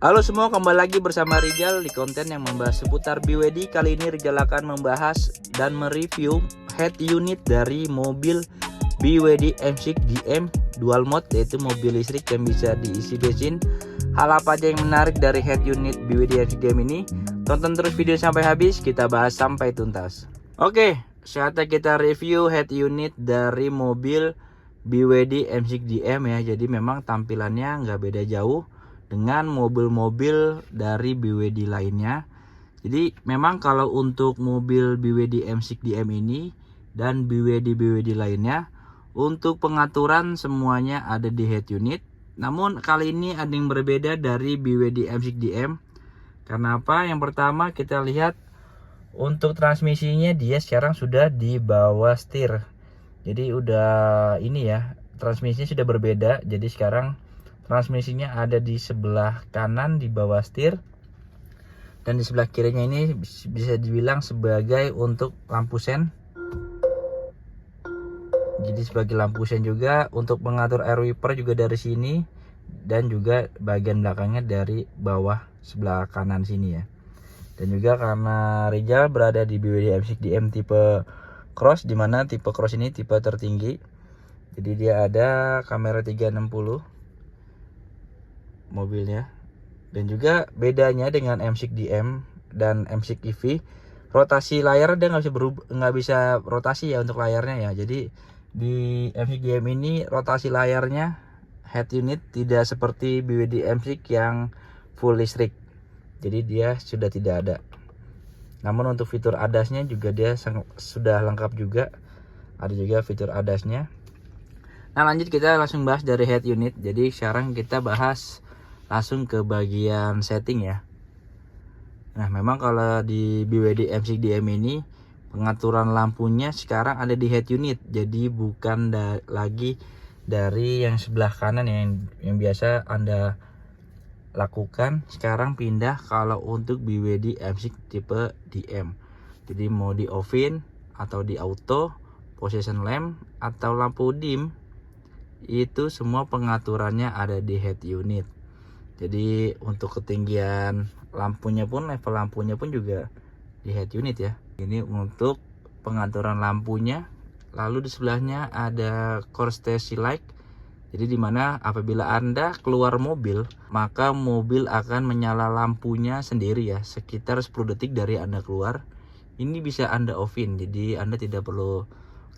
Halo semua, kembali lagi bersama Rizal di konten yang membahas seputar BYD. Kali ini Rizal akan membahas dan mereview head unit dari mobil BYD M6 DM dual mode, yaitu mobil listrik yang bisa diisi bensin. Hal apa aja yang menarik dari head unit BYD M6 DM ini? Tonton terus video sampai habis, kita bahas sampai tuntas. Oke, saatnya kita review head unit dari mobil BYD M6 DM ya. Jadi memang tampilannya nggak beda jauh dengan mobil-mobil dari BYD lainnya. Jadi memang kalau untuk mobil BYD M6 DM ini dan BYD lainnya, untuk pengaturan semuanya ada di head unit. Namun kali ini ada yang berbeda dari BYD M6 DM. Karena apa? Yang pertama kita lihat untuk transmisinya, dia sekarang sudah di bawah setir. Jadi udah ini ya, transmisinya sudah berbeda. Jadi sekarang transmisinya ada di sebelah kanan di bawah setir, dan di sebelah kirinya ini bisa dibilang sebagai untuk lampu sen. Jadi sebagai lampu sen juga, untuk mengatur air wiper juga dari sini, dan juga bagian belakangnya dari bawah sebelah kanan sini ya. Dan juga karena Rizal berada di BYD M6 DM tipe cross, dimana tipe cross ini tipe tertinggi. Jadi dia ada kamera 360 mobilnya. Dan juga bedanya dengan M6 DM dan M6 EV, rotasi layar dia nggak bisa rotasi ya untuk layarnya ya. Jadi di M6 DM ini rotasi layarnya head unit tidak seperti BYD M6 yang full listrik. Jadi dia sudah tidak ada. Namun untuk fitur ADAS-nya juga dia sudah lengkap juga. Ada juga fitur ADAS-nya. Nah, lanjut kita langsung bahas dari head unit. Jadi sekarang kita bahas langsung ke bagian setting ya. Nah, memang kalau di BYD M6 DM ini pengaturan lampunya sekarang ada di head unit. Jadi bukan lagi dari yang sebelah kanan yang biasa Anda lakukan. Sekarang pindah kalau untuk BYD M6 tipe DM. Jadi mau di off-in atau di auto, position lamp atau lampu dim, itu semua pengaturannya ada di head unit. Jadi untuk ketinggian lampunya pun, level lampunya pun juga di head unit ya. Ini untuk pengaturan lampunya. Lalu di sebelahnya ada courtesy light. Jadi dimana apabila Anda keluar mobil, maka mobil akan menyala lampunya sendiri ya, sekitar 10 detik dari Anda keluar. Ini bisa Anda off-in, jadi Anda tidak perlu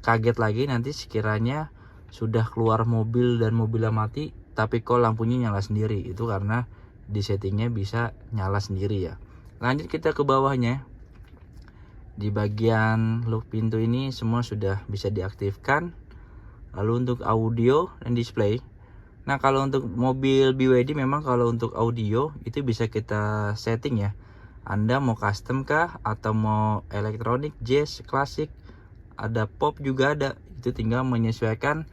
kaget lagi nanti sekiranya sudah keluar mobil dan mobilnya mati, tapi kok lampunya nyala sendiri. Itu karena di settingnya bisa nyala sendiri ya. Lanjut kita ke bawahnya. Di bagian lock pintu ini semua sudah bisa diaktifkan. Lalu untuk audio dan display, nah kalau untuk mobil BYD memang kalau untuk audio itu bisa kita setting ya. Anda mau custom kah atau mau elektronik, jazz, klasik, ada pop juga ada. Itu tinggal menyesuaikan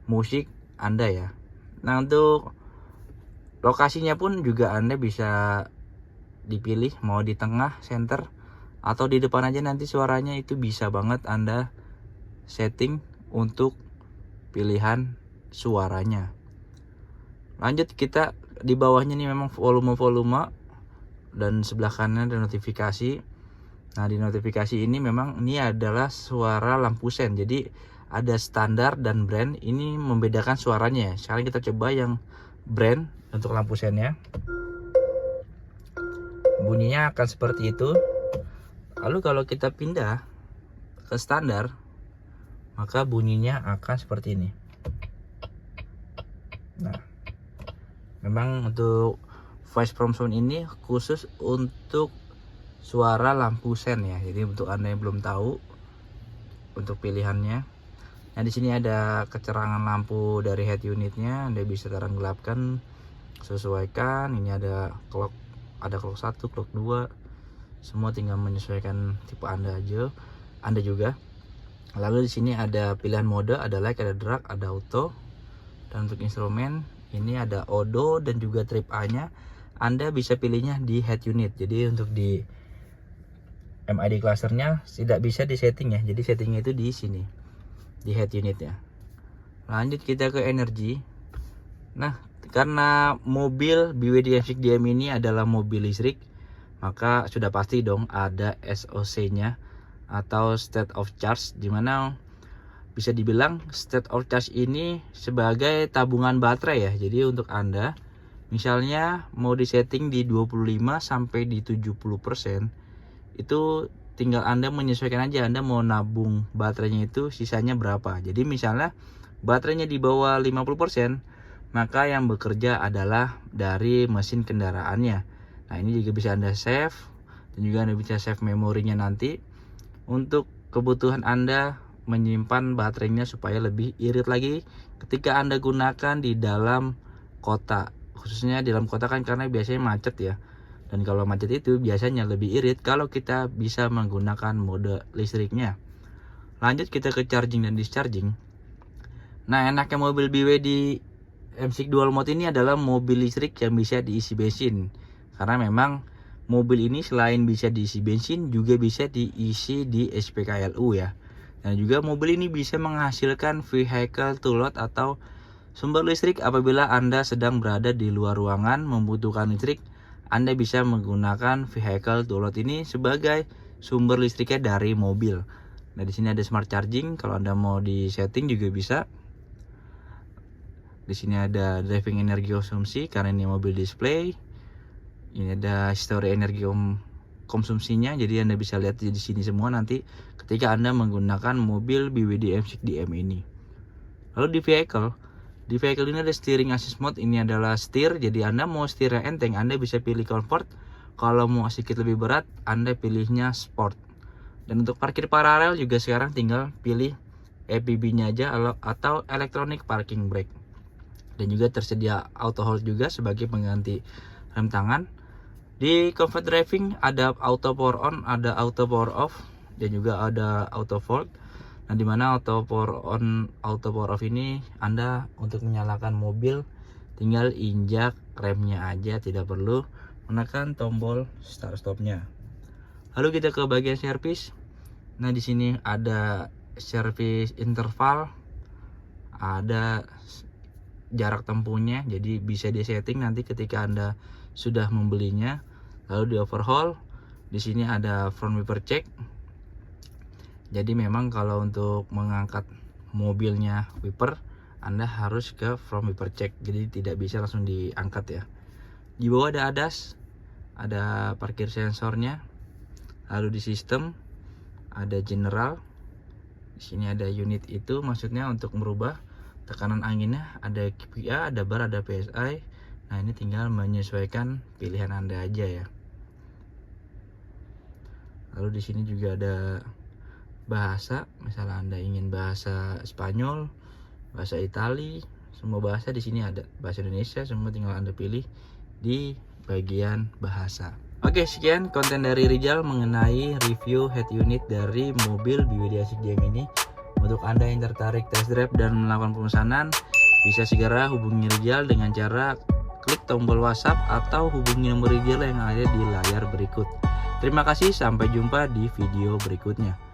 musik Anda ya. Nah, untuk lokasinya pun juga Anda bisa dipilih mau di tengah, center, atau di depan aja, nanti suaranya itu bisa banget Anda setting untuk pilihan suaranya. Lanjut kita di bawahnya nih memang volume dan sebelah kanan ada notifikasi. Nah, di notifikasi ini memang ini adalah suara lampu sen. Jadi ada standar dan brand, ini membedakan suaranya. Sekarang kita coba yang brand untuk lampu sennya. Bunyinya akan seperti itu. Lalu kalau kita pindah ke standar, maka bunyinya akan seperti ini. Nah, memang untuk voice from sound ini khusus untuk suara lampu sen ya. Jadi untuk Anda yang belum tahu untuk pilihannya. Nah, di sini ada kecerangan lampu dari head unitnya, Anda bisa terang gelapkan, sesuaikan. Ini ada clock 1, clock 2. Semua tinggal menyesuaikan tipe Anda juga. Lalu di sini ada pilihan mode, ada like, ada drag, ada auto. Dan untuk instrumen ini ada odo dan juga trip A-nya. Anda bisa pilihnya di head unit. Jadi untuk di MID clusternya tidak bisa disetting ya. Jadi settingnya itu di sini, di head unit ya. Lanjut kita ke energi. Nah, Karena mobil BYD M6 DM ini adalah mobil listrik, maka sudah pasti dong ada SOC-nya atau state of charge, dimana bisa dibilang state of charge ini sebagai tabungan baterai ya. Jadi untuk Anda misalnya mau disetting di 25 sampai di 70%, itu tinggal Anda menyesuaikan aja Anda mau nabung baterainya itu sisanya berapa. Jadi misalnya baterainya di bawah 50%, maka yang bekerja adalah dari mesin kendaraannya. Nah, ini juga bisa Anda save, dan juga Anda bisa save memorinya nanti untuk kebutuhan Anda menyimpan baterainya supaya lebih irit lagi ketika Anda gunakan di dalam kota. Khususnya di dalam kota kan karena biasanya macet ya. Dan kalau macet itu biasanya lebih irit kalau kita bisa menggunakan mode listriknya. Lanjut kita ke charging dan discharging. Nah, enaknya mobil BYD M6 Dual Mode ini adalah mobil listrik yang bisa diisi bensin. Karena memang mobil ini selain bisa diisi bensin juga bisa diisi di SPKLU ya. Dan juga mobil ini bisa menghasilkan vehicle to load atau sumber listrik apabila Anda sedang berada di luar ruangan membutuhkan listrik. Anda bisa menggunakan vehicle to load ini sebagai sumber listriknya dari mobil. Nah, di sini ada smart charging, kalau Anda mau di setting juga bisa. Di sini ada driving energi konsumsi karena ini mobil display. Ini ada histori energi konsumsinya, jadi Anda bisa lihat di sini semua nanti ketika Anda menggunakan mobil BYD M6 DM ini. Lalu di vehicle ini ada steering assist mode, ini adalah steer, jadi Anda mau setir yang enteng Anda bisa pilih comfort. Kalau mau sedikit lebih berat Anda pilihnya sport. Dan untuk parkir paralel juga sekarang tinggal pilih EPB-nya aja atau electronic parking brake. Dan juga tersedia auto hold juga sebagai pengganti rem tangan. Di comfort driving ada auto power on, ada auto power off, dan juga ada auto hold. Nah, dimana auto power on, auto power off ini Anda untuk menyalakan mobil tinggal injak remnya aja, tidak perlu menekan tombol start stopnya. Lalu kita ke bagian servis. Nah, di sini ada servis interval, ada jarak tempuhnya, jadi bisa disetting nanti ketika Anda sudah membelinya. Lalu di overhaul, di sini ada front wiper check. Jadi memang kalau untuk mengangkat mobilnya wiper, Anda harus ke front wiper check. Jadi tidak bisa langsung diangkat ya. Di bawah ada ADAS, ada parkir sensornya. Lalu di sistem ada general. Di sini ada unit itu, maksudnya untuk merubah tekanan anginnya, ada KPA, ada bar, ada PSI. Nah, ini tinggal menyesuaikan pilihan Anda aja ya. Lalu di sini juga ada bahasa, misalnya Anda ingin bahasa Spanyol, bahasa Itali, semua bahasa di sini ada. Bahasa Indonesia semua tinggal Anda pilih di bagian bahasa. Oke, sekian konten dari Rizal mengenai review head unit dari mobil BYD M6 DM ini. Untuk Anda yang tertarik test drive dan melakukan pemesanan, bisa segera hubungi Rizal dengan cara klik tombol WhatsApp atau hubungi nomor Rizal yang ada di layar berikut. Terima kasih, sampai jumpa di video berikutnya.